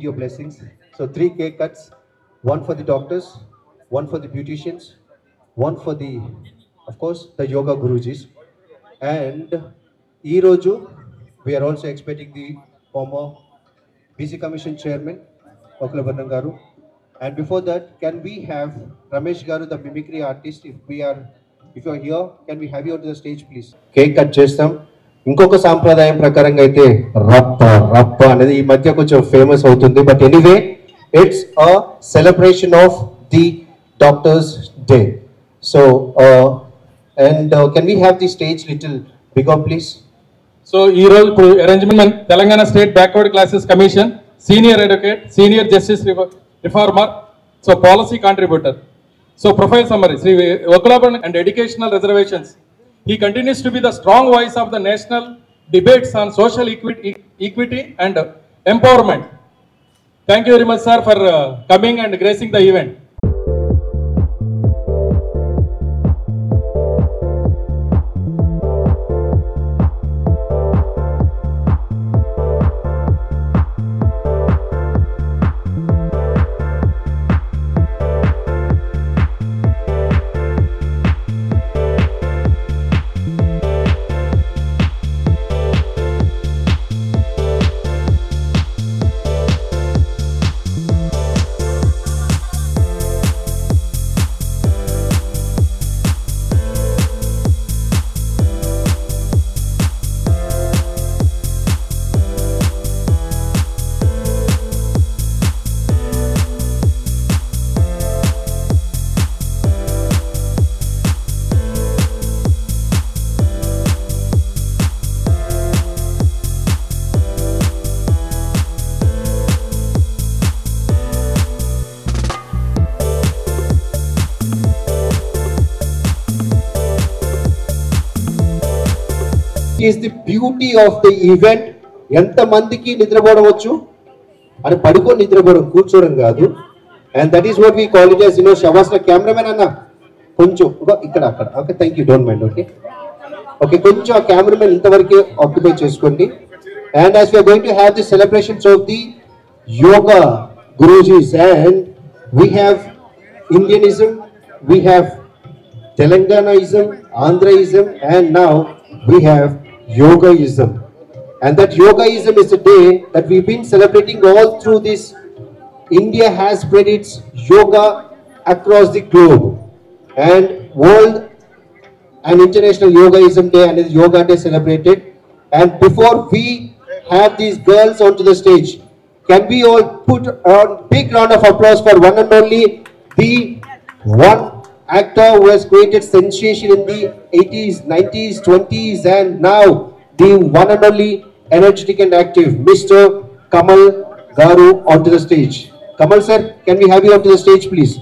your blessings. So 3 cake cuts, one for the doctors, one for the beauticians, one for the, of course, the yoga gurujis. And Iroju, we are also expecting the former BC Commission Chairman, Okulabarnan Garu. And before that, can we have Ramesh Garu, the mimicry artist, if you are here, can we have you onto the stage, please? Cake cut చేస్తాం. ఇంకొక సాంప్రదాయం ప్రకారంగా అయితే రప్ప రప్ప అనేది ఈ మధ్య కొంచెం ఫేమస్ అవుతుంది. But anyway it's a celebration of the doctors day. So and can we have the stage little bigger please? So ఈ రోజు ఇప్పుడు arrangement Telangana state backward classes commission senior advocate, senior justice reformer, so policy contributor. So profile summary: Sri Okulabarnan and educational reservations. He continues to be the strong voice of the national debates on social equity and empowerment. Thank you very much, sir, for coming and gracing the event. Is the beauty of the event. ఎంత మందికి నిద్రపోవడవచ్చు అని పడుకొని నిద్రపోవడం, కూర్చోవడం కాదు. And that is what we call it as షవాస్ల cameraman అన్న కొంచెం ఇక్కడ అక్కడ. Okay, thank you, don't mind. Okay okay, కొంచెం ఆ కెమెరామెన్ ఇంతవరకే ఆక్యుపై చేసుకోండి. And as we are going to have the celebrations of the yoga gurujis, and we have Indianism, we have Telanganaism, Andraism, and now we have Yogaism. And that Yogaism is a day that we've been celebrating all through this. India has spread its yoga across the globe. And World and International Yogaism Day and Yoga Day celebrated. And before we have these girls onto the stage, can we all put a big round of applause for one and only the one actor who has created sensation in the 80s, 90s, 20s, and now the one and only energetic and active Mr. Kamal Garu onto the stage. Kamal sir, can we have you onto the stage, please?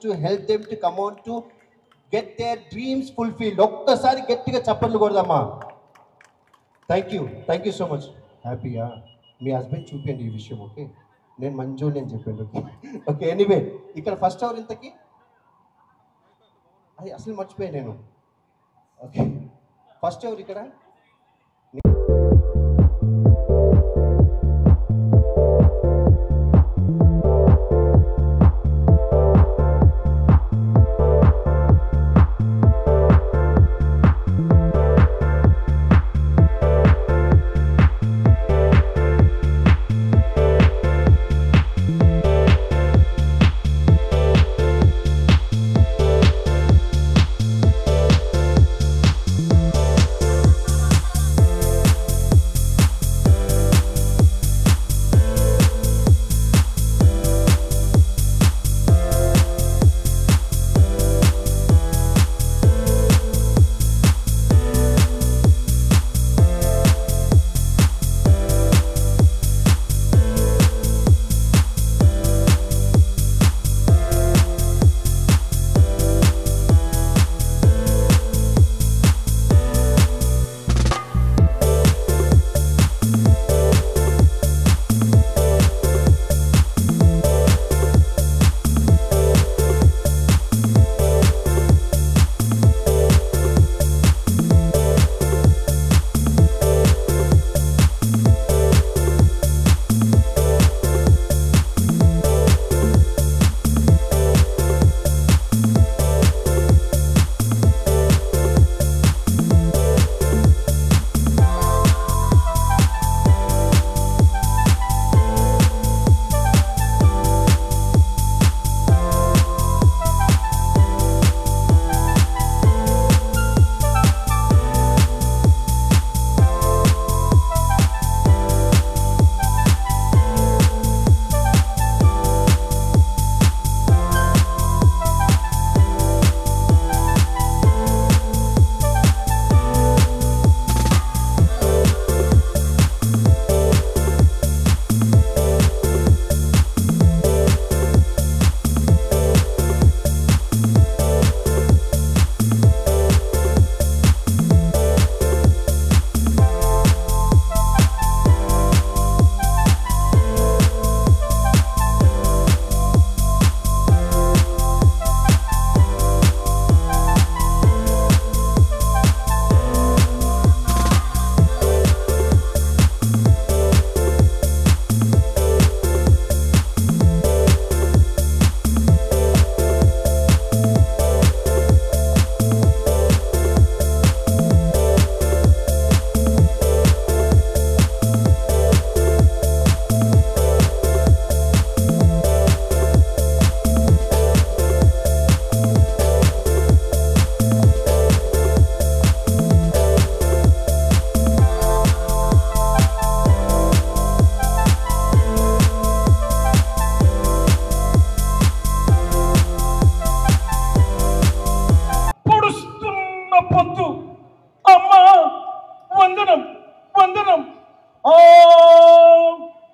to help them to come on to get their dreams fulfilled. ఒక్కసారి గట్టిగా చప్పట్లు కొడదామా? Thank you so much. హ్యాపీయా? మీ husband చూపించండి ఈ విషయం. Okay, నేను మంజోని అని చెప్పాను. ఓకే, ఎనీవే ఇక్కడ ఫస్ట్ అవర్ ఇంతకి అది అసలు మర్చిపోయాను నేను. ఓకే, ఫస్ట్ ఎవరు ఇక్కడ?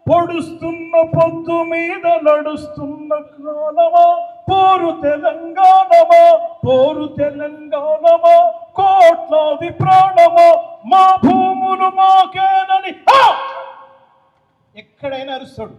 పొడుస్తున్న పొద్దు మీద నడుస్తున్న కాలమా, పోరు తెలంగాణమా, పోరు తెలంగాణమా, కోట్లాది ప్రాణమా, మా భూములు మాకేనని ఎక్కడైనా అరుస్తాడు.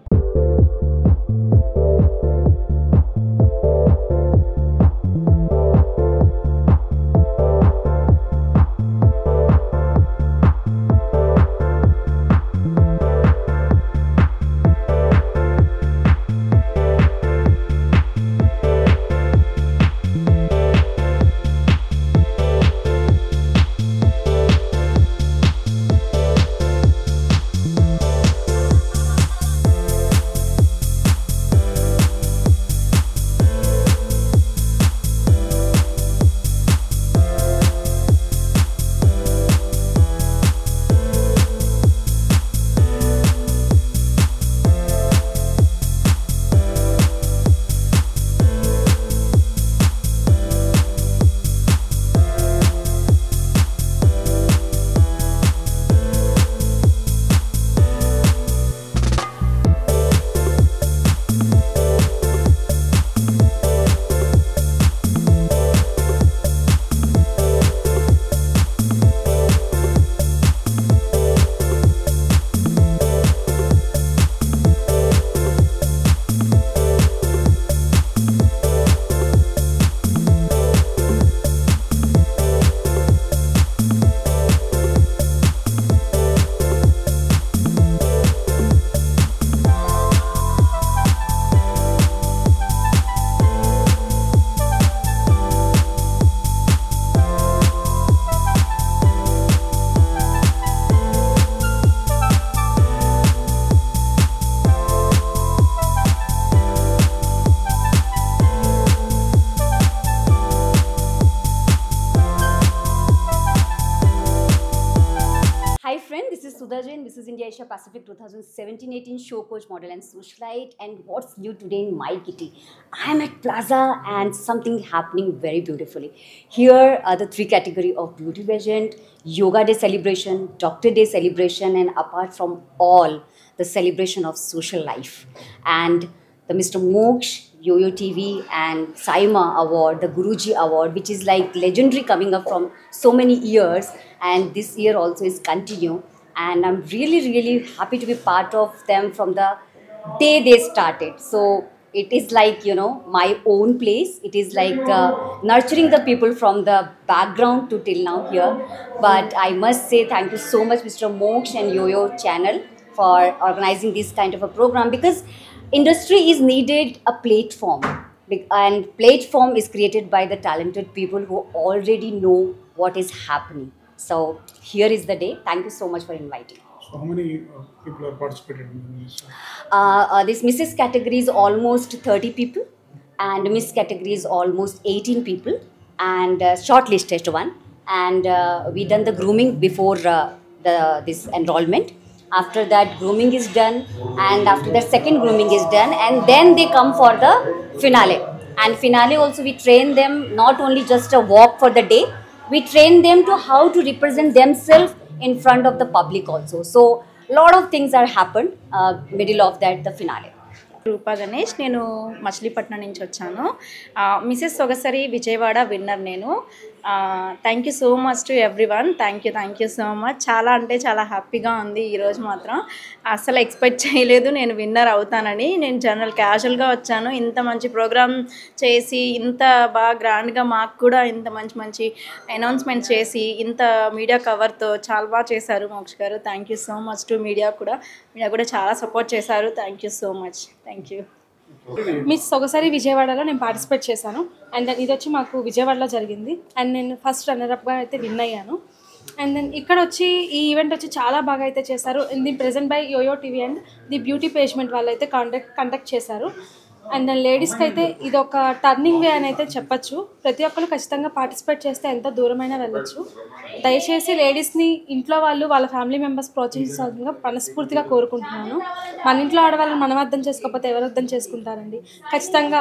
Sudha Jain, Mrs. India Asia Pacific 2017-18 show coach, model and socialite. And what's new today in my kitty? I'm at Plaza and something happening very beautifully. Here are the three category of beauty pageant, yoga day celebration, doctor day celebration, and apart from all, the celebration of social life. And the Mr. Moksh, Yo-Yo TV and Saima Award, the Guruji Award, which is like legendary coming up from so many years, and this year also is continue. And I'm really, really happy to be part of them from the day they started. So it is like, you know, my own place. It is like nurturing the people from the background to till now here. But I must say thank you so much, Mr. Moksh and Yo-Yo channel, for organizing this kind of a program, because industry is needed a platform, and platform is created by the talented people who already know what is happening. So here is the day. Thank you so much for inviting. So how many people are participated in this? This Mrs. category is almost 30 people, and Miss category is almost 18 people, and shortlisted one. And we done the grooming before this enrollment. After that, grooming is done, and after that, second grooming is done, and then they come for the finale. And finale also, we train them not only just a walk for the day, we train them to how to represent themselves in front of the public also. So lot of things are happened middle of that, the finale. రూపా గణేష్, నేను మచిలీపట్నం నుంచి వచ్చాను. Mrs సొగసరి Vijayawada winner నేను. Thank you so much to everyone. Thank you so much. చాలా అంటే చాలా హ్యాపీగా ఉంది ఈరోజు మాత్రం. అస్సలు ఎక్స్పెక్ట్ చేయలేదు నేను విన్నర్ అవుతానని. నేను జనరల్ క్యాజువల్గా వచ్చాను. ఇంత మంచి ప్రోగ్రామ్ చేసి, ఇంత బాగా గ్రాండ్గా మాకు కూడా ఇంత మంచి అనౌన్స్మెంట్ చేసి, ఇంత మీడియా కవర్తో చాలా బాగా చేశారు మోక్ష్ గారు. Thank you so much to media కూడా చాలా సపోర్ట్ చేశారు. Thank you so much. Thank you. Miss Sogasari విజయవాడలో నేను పార్టిసిపేట్ చేశాను. అండ్ దెన్ ఇది వచ్చి మాకు విజయవాడలో జరిగింది, అండ్ నేను ఫస్ట్ రన్నర్అప్గా అయితే విన్ అయ్యాను. అండ్ దెన్ ఇక్కడ వచ్చి ఈ ఈవెంట్ వచ్చి చాలా బాగా అయితే చేశారు. ఇది present by Yoyo TV and the beauty pageant వాళ్ళు అయితే కండక్ట్ చేశారు. అండ్ దెన్ లేడీస్కి అయితే ఇది ఒక టర్నింగ్ వే అని అయితే చెప్పచ్చు. ప్రతి ఒక్కరు ఖచ్చితంగా పార్టిసిపేట్ చేస్తే ఎంతో దూరమైనా వెళ్ళొచ్చు. దయచేసి లేడీస్ని ఇంట్లో వాళ్ళు వాళ్ళ ఫ్యామిలీ మెంబర్స్ ప్రోత్సహించాల్సిందిగా మనస్ఫూర్తిగా కోరుకుంటున్నాను. మన ఇంట్లో ఆడవాళ్ళని మనం అర్థం చేసుకోకపోతే ఎవరు అర్థం చేసుకుంటారండి. ఖచ్చితంగా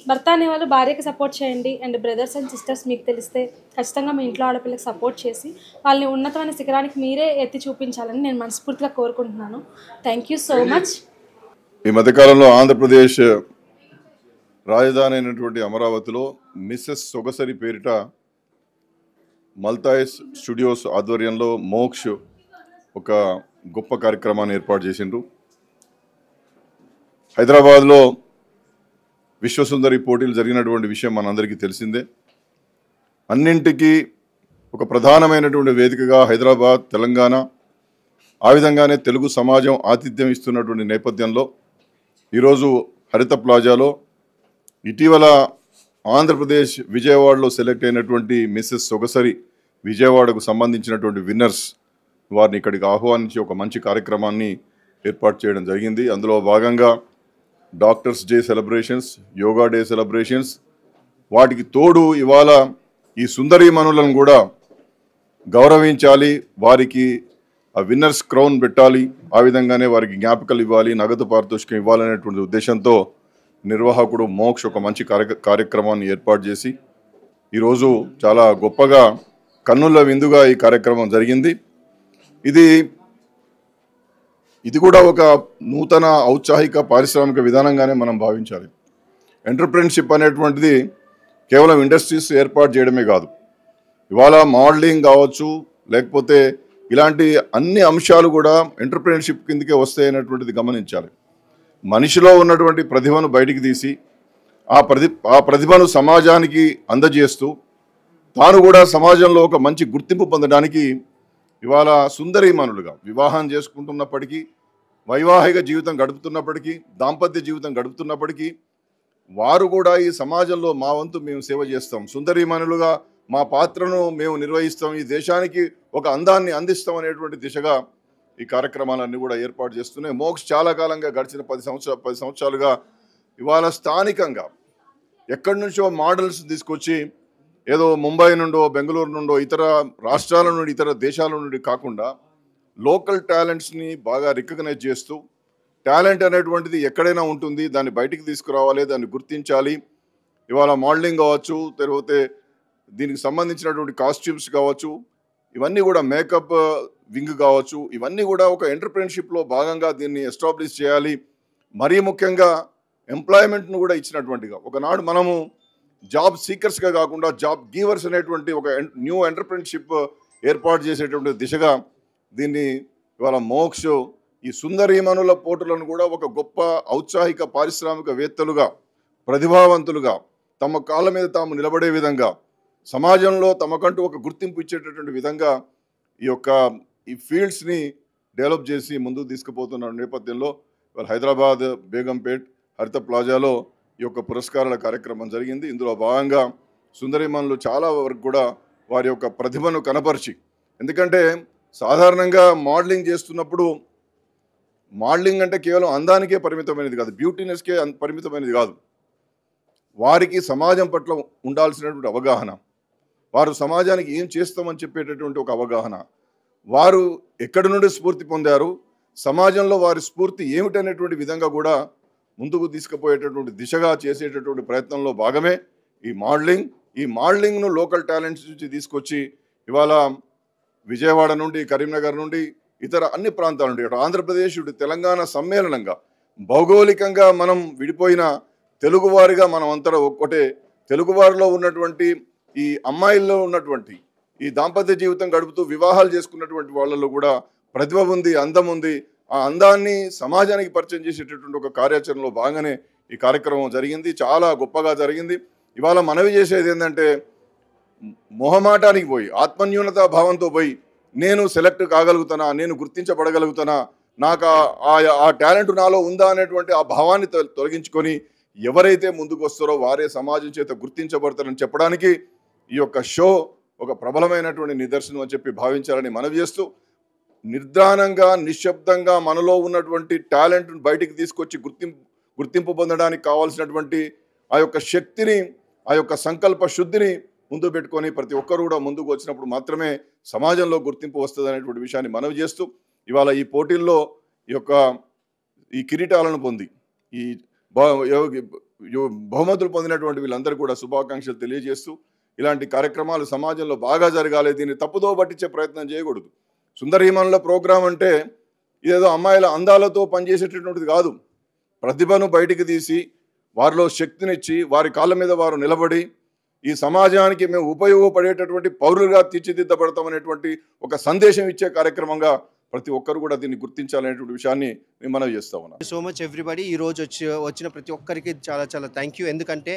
భర్త అనేవాళ్ళు భార్యకి సపోర్ట్ చేయండి. అండ్ బ్రదర్స్ అండ్ సిస్టర్స్ మీకు తెలిస్తే ఖచ్చితంగా మీ ఇంట్లో ఆడపిల్లకి సపోర్ట్ చేసి వాళ్ళని ఉన్నతమైన శిఖరానికి మీరే ఎత్తి చూపించాలని నేను మనస్ఫూర్తిగా కోరుకుంటున్నాను. Thank you so much. ఈ మధ్యకాలంలో ఆంధ్రప్రదేశ్ రాజధాని అయినటువంటి అమరావతిలో మిస్సెస్ సొగసరి పేరిట మల్తాయిస్ స్టూడియోస్ ఆధ్వర్యంలో మోక్ష్ ఒక గొప్ప కార్యక్రమాన్ని ఏర్పాటు చేసిండ్రు. హైదరాబాద్లో విశ్వసుందరి పోటీలు జరిగినటువంటి విషయం మనందరికీ తెలిసిందే. అన్నింటికీ ఒక ప్రధానమైనటువంటి వేదికగా హైదరాబాద్, తెలంగాణ, ఆ విధంగానే తెలుగు సమాజం ఆతిథ్యం ఇస్తున్నటువంటి నేపథ్యంలో ఈరోజు హరిత ప్లాజాలో ఇటీవల ఆంధ్రప్రదేశ్ విజయవాడలో సెలెక్ట్ అయినటువంటి మిస్సెస్ సొగసరి విజయవాడకు సంబంధించినటువంటి విన్నర్స్ వారిని ఇక్కడికి ఆహ్వానించి ఒక మంచి కార్యక్రమాన్ని ఏర్పాటు చేయడం జరిగింది. అందులో భాగంగా doctors day celebrations, yoga day celebrations, వాటికి తోడు ఇవాళ ఈ సుందరీమణులను కూడా గౌరవించాలి, వారికి ఆ విన్నర్స్ క్రౌన్ పెట్టాలి, ఆ విధంగానే వారికి జ్ఞాపకాలు ఇవ్వాలి, నగదు పారితోషికం ఇవ్వాలనేటువంటి ఉద్దేశంతో నిర్వాహకుడు మోక్ష్ ఒక మంచి కార్యక్రమాన్ని ఏర్పాటు చేసి ఈరోజు చాలా గొప్పగా కన్నుల విందుగా ఈ కార్యక్రమం జరిగింది. ఇది కూడా ఒక నూతన ఔత్సాహిక పారిశ్రామిక విధానంగానే మనం భావించాలి. ఎంటర్‌ప్రెన్యూర్‌షిప్ అనేటువంటిది కేవలం ఇండస్ట్రీస్ ఏర్పాటు చేయడమే కాదు. ఇవాళ మోడలింగ్ కావచ్చు, లేకపోతే ఇలాంటి అన్ని అంశాలు కూడా ఎంటర్‌ప్రెన్యూర్‌షిప్ కిందకే వస్తాయనేటువంటిది గమనించాలి. మనిషిలో ఉన్నటువంటి ప్రతిభను బయటికి తీసి ఆ ప్రతిభను సమాజానికి అందజేస్తూ తాను కూడా సమాజంలో ఒక మంచి గుర్తింపు పొందడానికి ఇవాళ సుందరీమణులుగా వివాహం చేసుకుంటున్నప్పటికీ, వైవాహిక జీవితం గడుపుతున్నప్పటికీ, దాంపత్య జీవితం గడుపుతున్నప్పటికీ వారు కూడా ఈ సమాజంలో మా వంతు మేము సేవ చేస్తాం, సుందరీమణులుగా మా పాత్రను మేము నిర్వహిస్తాం, ఈ దేశానికి ఒక అందాన్ని అందిస్తాం అనేటువంటి దిశగా ఈ కార్యక్రమాలన్నీ కూడా ఏర్పాటు చేస్తున్నాయి. మోక్ష్ చాలా కాలంగా గడిచిన 10 సంవత్సరాలుగా ఇవాళ స్థానికంగా ఎక్కడి నుంచో మోడల్స్ తీసుకొచ్చి ఏదో ముంబై నుండో, బెంగళూరు నుండో, ఇతర రాష్ట్రాల నుండి, ఇతర దేశాల నుండి కాకుండా లోకల్ టాలెంట్స్ని బాగా రికగ్నైజ్ చేస్తూ టాలెంట్ అనేటువంటిది ఎక్కడైనా ఉంటుంది, దాన్ని బయటికి తీసుకురావాలి, దాన్ని గుర్తించాలి. ఇవాళ మోడలింగ్ కావచ్చు, లేకపోతే దీనికి సంబంధించినటువంటి కాస్ట్యూమ్స్ కావచ్చు, ఇవన్నీ కూడా మేకప్ వింగ్ కావచ్చు, ఇవన్నీ కూడా ఒక ఎంటర్‌ప్రెన్యూర్‌షిప్‌లో భాగంగా దీన్ని ఎస్టాబ్లిష్ చేయాలి. మరీ ముఖ్యంగా ఎంప్లాయ్మెంట్ను కూడా ఇచ్చినటువంటిగా, ఒకనాడు మనము జాబ్ సీకర్స్గా కాకుండా జాబ్ గీవర్స్ అనేటువంటి ఒక న్యూ ఎంటర్‌ప్రెన్యూర్‌షిప్ ఏర్పాటు చేసేటువంటి దిశగా దీన్ని ఇవాళ మోక్ష ఈ సుందరీమణుల పోటులను కూడా ఒక గొప్ప ఔత్సాహిక పారిశ్రామికవేత్తలుగా, ప్రతిభావంతులుగా, తమ కాళ్ళ మీద తాము నిలబడే విధంగా, సమాజంలో తమకంటూ ఒక గుర్తింపు ఇచ్చేటటువంటి విధంగా ఈ ఫీల్డ్స్ని డెవలప్ చేసి ముందుకు తీసుకుపోతున్న నేపథ్యంలో ఇవాళ హైదరాబాద్ బేగంపేట్ హరిత ప్లాజాలో ఈ యొక్క పురస్కారాల కార్యక్రమం జరిగింది. ఇందులో భాగంగా సుందరీమణులు చాలా వరకు కూడా వారి యొక్క ప్రతిభను కనపరిచి, ఎందుకంటే సాధారణంగా మోడలింగ్ చేస్తున్నప్పుడు మోడలింగ్ అంటే కేవలం అందానికే పరిమితమైనది కాదు, బ్యూటీనెస్కే పరిమితమైనది కాదు. వారికి సమాజం పట్ల ఉండాల్సినటువంటి అవగాహన, వారు సమాజానికి ఏం చేస్తామని చెప్పేటటువంటి ఒక అవగాహన, వారు ఎక్కడి నుండి స్ఫూర్తి పొందారు, సమాజంలో వారి స్ఫూర్తి ఏమిటనేటువంటి విధంగా కూడా ముందుకు తీసుకుపోయేటటువంటి దిశగా చేసేటటువంటి ప్రయత్నంలో భాగమే ఈ మోడలింగ్. ఈ మోడలింగ్ను లోకల్ టాలెంట్స్ నుంచి తీసుకొచ్చి ఇవాళ విజయవాడ నుండి, కరీంనగర్ నుండి, ఇతర అన్ని ప్రాంతాల నుండి, ఇటు ఆంధ్రప్రదేశ్, ఇటు తెలంగాణ సమ్మేళనంగా, భౌగోళికంగా మనం విడిపోయిన తెలుగువారిగా మనం అంతా ఒక్కటే, తెలుగువారిలో ఉన్నటువంటి ఈ అమ్మాయిల్లో ఉన్నటువంటి ఈ దాంపత్య జీవితం గడుపుతూ వివాహాలు చేసుకున్నటువంటి వాళ్ళలో కూడా ప్రతిభ ఉంది, అందం ఉంది. ఆ అందాన్ని సమాజానికి పరిచయం చేసేటటువంటి ఒక కార్యాచరణలో భాగంగానే ఈ కార్యక్రమం జరిగింది. చాలా గొప్పగా జరిగింది. ఇవాళ మనవి చేసేది ఏంటంటే, మొహమాటానికి పోయి, ఆత్మన్యూనతా భావంతో పోయి నేను సెలెక్ట్ కాగలుగుతానా, నేను గుర్తించబడగలుగుతానా, నాకు ఆ టాలెంట్ నాలో ఉందా అనేటువంటి ఆ భావాన్ని తొలగించుకొని ఎవరైతే ముందుకు వస్తారో వారే సమాజం చేత గుర్తించబడతారని చెప్పడానికి ఈ యొక్క షో ఒక ప్రబలమైనటువంటి నిదర్శనం అని చెప్పి భావించాలని మనవి చేస్తూ, నిర్ధానంగా నిశ్శబ్దంగా మనలో ఉన్నటువంటి టాలెంట్ను బయటికి తీసుకొచ్చి గుర్తింపు పొందడానికి కావాల్సినటువంటి ఆ యొక్క శక్తిని, ఆ యొక్క సంకల్ప శుద్ధిని ముందు పెట్టుకొని ప్రతి ఒక్కరు కూడా ముందుకు వచ్చినప్పుడు మాత్రమే సమాజంలో గుర్తింపు వస్తుంది అనేటువంటి విషయాన్ని మనవి చేస్తూ, ఇవాళ ఈ పోటీల్లో ఈ కిరీటాలను పొంది ఈ బహుమతులు పొందినటువంటి వీళ్ళందరూ కూడా శుభాకాంక్షలు తెలియజేస్తూ, ఇలాంటి కార్యక్రమాలు సమాజంలో బాగా జరగాలి, దీన్ని తప్పుదో పట్టించే ప్రయత్నం చేయకూడదు. సుందరీమణుల ప్రోగ్రాం అంటే ఇదేదో అమ్మాయిల అందాలతో పనిచేసేటటువంటిది కాదు. ప్రతిభను బయటికి తీసి వారిలో శక్తినిచ్చి వారి కాళ్ళ మీద వారు నిలబడి ఈ సమాజానికి మేము ఉపయోగపడేటటువంటి పౌరులుగా తీర్చిదిద్దబడతామనేటువంటి ఒక సందేశం ఇచ్చే కార్యక్రమంగా ప్రతి ఒక్కరు కూడా దీన్ని గుర్తించాలనేటువంటి విషయాన్ని నేను మనవి చేస్తా ఉన్నాను. So much everybody. ఈరోజు వచ్చిన ప్రతి ఒక్కరికి చాలా చాలా థ్యాంక్ యూ. ఎందుకంటే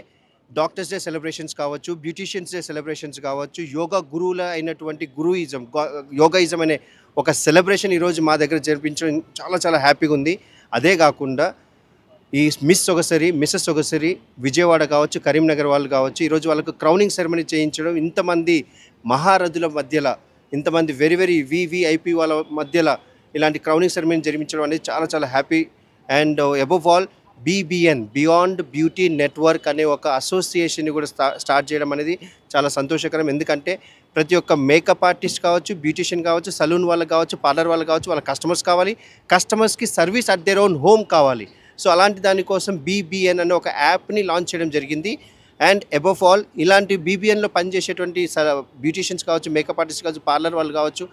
డాక్టర్స్ డే సెలబ్రేషన్స్ కావచ్చు, బ్యూటీషియన్స్ డే సెలబ్రేషన్స్ కావచ్చు, యోగా గురువుల అయినటువంటి యోగాయిజం అనే ఒక సెలబ్రేషన్ ఈరోజు మా దగ్గర జరిపించడం చాలా చాలా హ్యాపీగా ఉంది. అదే కాకుండా ఈ మిస్సెస్ సొగసరి విజయవాడ కావచ్చు, కరీంనగర్ వాళ్ళు కావచ్చు, ఈరోజు వాళ్ళకు క్రౌనింగ్ సెరమనీ చేయించడం, ఇంతమంది మహారథుల మధ్యలో, ఇంతమంది వెరీ వెరీ వివిఐపి వాళ్ళ మధ్యలో ఇలాంటి క్రౌనింగ్ సెరమనీ జరిపించడం అనేది చాలా చాలా happy. And above all BBN beyond beauty network అనే ఒక అసోసియేషన్ని కూడా స్టార్ట్ చేయడం అనేది చాలా సంతోషకరం. ఎందుకంటే ప్రతి ఒక్క మేకప్ ఆర్టిస్ట్ కావచ్చు, బ్యూటీషియన్ కావచ్చు, సలూన్ వాళ్ళకి కావచ్చు, పార్లర్ వాళ్ళకి కావచ్చు, వాళ్ళ కస్టమర్స్ కావాలి, కస్టమర్స్కి service at their own home కావాలి. సో అలాంటి దానికోసం BBN అనే ఒక యాప్ని లాంచ్ చేయడం జరిగింది. అండ్ అబవ్ ఆల్ ఇలాంటి BBNలో పనిచేసేటువంటి బ్యూటీషియన్స్ కావచ్చు, మేకప్ ఆర్టిస్ట్ కావచ్చు, పార్లర్ వాళ్ళు కావచ్చు,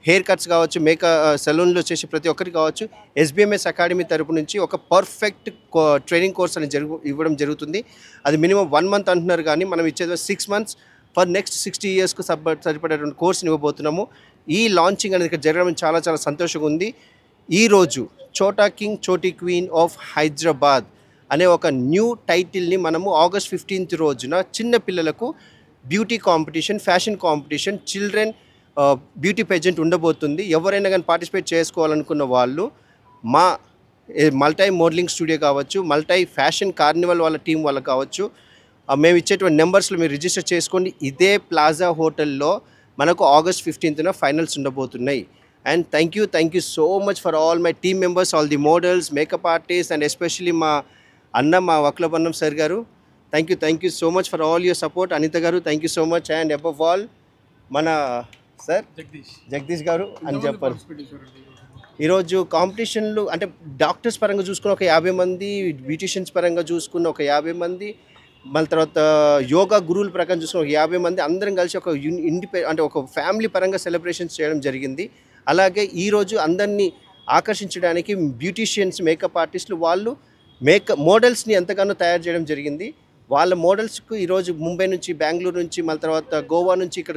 హెయిర్ కట్స్ కావచ్చు, సెలూన్లో చేసే ప్రతి ఒక్కరికి కావచ్చు, SBMS అకాడమీ తరపు నుంచి ఒక పర్ఫెక్ట్ ట్రైనింగ్ కోర్స్ అని ఇవ్వడం జరుగుతుంది. అది మినిమం 1 month అంటున్నారు, కానీ మనం ఇచ్చేది 6 months ఫర్ నెక్స్ట్ 60 yearsకు సరిపడేటువంటి కోర్స్ని ఇవ్వబోతున్నాము. ఈ లాంచింగ్ అనేది ఇక్కడ జరగడం చాలా చాలా సంతోషంగా ఉంది. ఈరోజు చోటీ క్వీన్ ఆఫ్ హైదరాబాద్ అనే ఒక న్యూ టైటిల్ని మనము August 15th రోజున చిన్న పిల్లలకు beauty competition, fashion competition, children beauty pageant ఉండబోతుంది. ఎవరైనా కానీ పార్టిసిపేట్ చేసుకోవాలనుకున్న వాళ్ళు మా మల్టీ మోడలింగ్ స్టూడియో కావచ్చు, మల్టీ ఫ్యాషన్ కార్నివల్ వాళ్ళ టీం వాళ్ళకి కావచ్చు, మేము ఇచ్చేటువంటి నెంబర్స్లో మీరు రిజిస్టర్ చేసుకోండి. ఇదే ప్లాజా హోటల్లో మనకు August 15th ఫైనల్స్ ఉండబోతున్నాయి. And thank you so much for all my team members, all the models, makeup artist, and especially మా వక్లబన్నం సార్ గారు. Thank you so much for all your support. Anitha గారు thank you so much. And above all మన sir Jagadish గారు అని చెప్పారు. ఈరోజు కాంపిటీషన్లు అంటే డాక్టర్స్ పరంగా చూసుకున్న ఒక 50 మంది, బ్యూటిషియన్స్ పరంగా చూసుకున్న ఒక 50 మంది, మళ్ళీ తర్వాత యోగా గురువుల ప్రకారం చూసుకున్న ఒక 50 మంది అందరం కలిసి ఒక అంటే ఒక ఫ్యామిలీ పరంగా సెలబ్రేషన్స్ చేయడం జరిగింది. అలాగే ఈరోజు అందరినీ ఆకర్షించడానికి బ్యూటిషియన్స్, మేకప్ ఆర్టిస్టులు వాళ్ళు మోడల్స్ని ఎంతగానో తయారు చేయడం జరిగింది. వాళ్ళ మోడల్స్కు ఈరోజు ముంబై నుంచి, బెంగళూరు నుంచి, మళ్ళీ తర్వాత గోవా నుంచి ఇక్కడ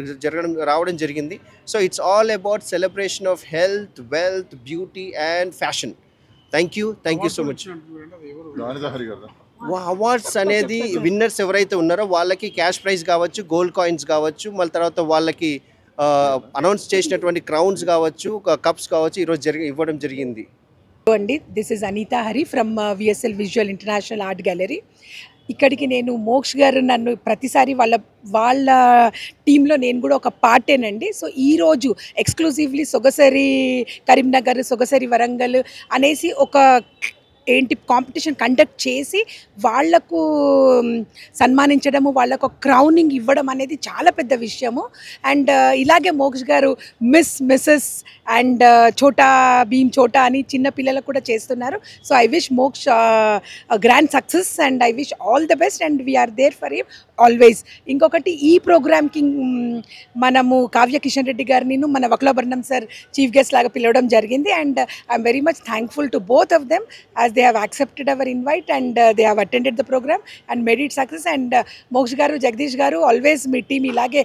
రావడం జరిగింది. So it's all about celebration of health, wealth, beauty and fashion. Thank you so much. Awards అనేది విన్నర్స్ ఎవరైతే ఉన్నారో వాళ్ళకి క్యాష్ ప్రైజ్ కావచ్చు, గోల్డ్ కాయిన్స్ కావచ్చు, మళ్ళీ తర్వాత వాళ్ళకి అనౌన్స్ చేసినటువంటి క్రౌన్స్ కావచ్చు, కప్స్ కావచ్చు ఈరోజు ఇవ్వడం జరిగింది. అండి, this is Anitha Hari from VSL visual international art gallery. ఇక్కడికి నేను మోక్ష్ గారు నన్ను ప్రతిసారి వాళ్ళ టీంలో నేను కూడా ఒక పార్టేనండి. సో ఈరోజు ఎక్స్క్లూజివ్లీ సొగసరి కరీంనగర్, సొగసరి వరంగల్ అనేసి ఒక కాంపిటీషన్ కండక్ట్ చేసి వాళ్లకు సన్మానించడము, వాళ్ళకు ఒక క్రౌనింగ్ ఇవ్వడం అనేది చాలా పెద్ద విషయము. అండ్ ఇలాగే మోక్ష్ గారు మిస్సెస్ అండ్ ఛోటా భీమ్ ఛోటా అని చిన్న పిల్లలకు కూడా చేస్తున్నారు. So I wish Moksh grand success and I wish all the best and we are there for him always. ఇంకొకటి, ఈ ప్రోగ్రామ్కి మనము కావ్య కిషన్ రెడ్డి గారిని మన వక్లాభరణం సార్ చీఫ్ గెస్ట్ లాగా పిలవడం జరిగింది. And I'm very much thankful to both of them as they have accepted our invite and they have attended the program and made it success. And Moksh garu, Jagdish garu, always me team ilage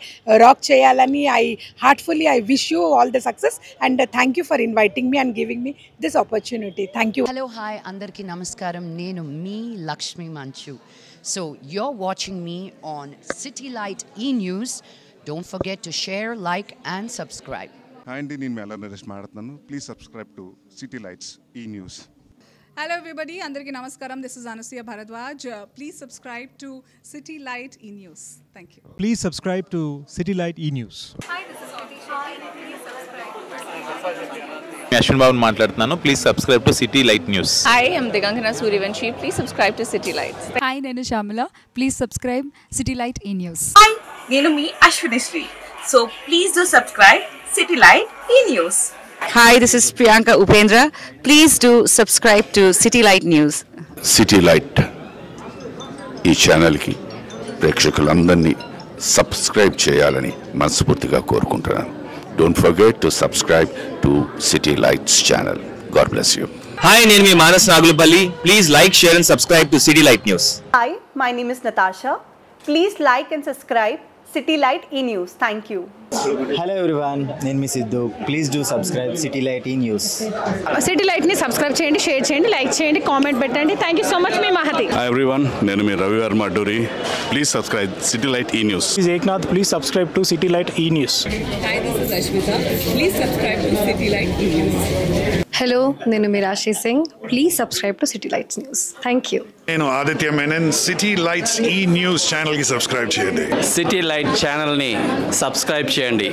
rock cheyalani I heartfully I wish you all the success and thank you for inviting me and giving me this opportunity. Thank you. Hello, hi, andarki namaskaram. Nenu me Lakshmi Manchu. So you're watching me on City Light E-News. Don't forget to share, like and subscribe. Hi అండి, నేను మేళ నరేష్ మాట్లాడుతున్నాను. Please subscribe to city lights ఈ news. Hello everybody, Andarki Namaskaram. This is Anasuya Bharadwaj. Please subscribe to City Light E-News. Thank you. Please subscribe to City Light E-News. Hi, this is Katisha. Please subscribe. Ashwin Babu మాట్లాడుతున్నాను. Please subscribe to City Light News. Hi, I'm Digangana Suryavanshi. Please subscribe to City Lights. Hi, నేను Shamila. Please subscribe City Light E-News. Hi, నేను మీ Ashwinisri. So please do subscribe City Light E-News. Hi, this is Priyanka Upendra. Please do subscribe to City Light News. City Light ఈ ఛానల్కి ప్రేక్షకులందరినీ subscribe చేయాలని మనస్ఫూర్తిగా కోరుకుంటున్నాను. Don't forget to subscribe to City Lights channel. God bless you. Hi, నేను మీ Manas Nagulapalli. Please like, share and subscribe to City Light News. Hi, my name is Natasha. Please like and subscribe City Light E-News. Thank you. Hello everyone, నేను మీ Siddhu. Please do subscribe city light E news. City లైట్ని subscribe చేయండి, share చేయండి, like చేయండి, comment పెట్టండి. Thank you so much. మీ Mahathi. Hi everyone, నేను మీ Ravi Varma Adduri. Please subscribe city light E news. Eknath, please subscribe to city light E news. Hi, this is Ashwitha. Please subscribe to city light E news. Hello, నేను Meerashi Singh. Please subscribe to city lights news. Thank you. నేను Aditya Menon. City lights ఈ news ఛానల్కి subscribe చేయండి. City light ఛానల్ని subscribe చేయండి.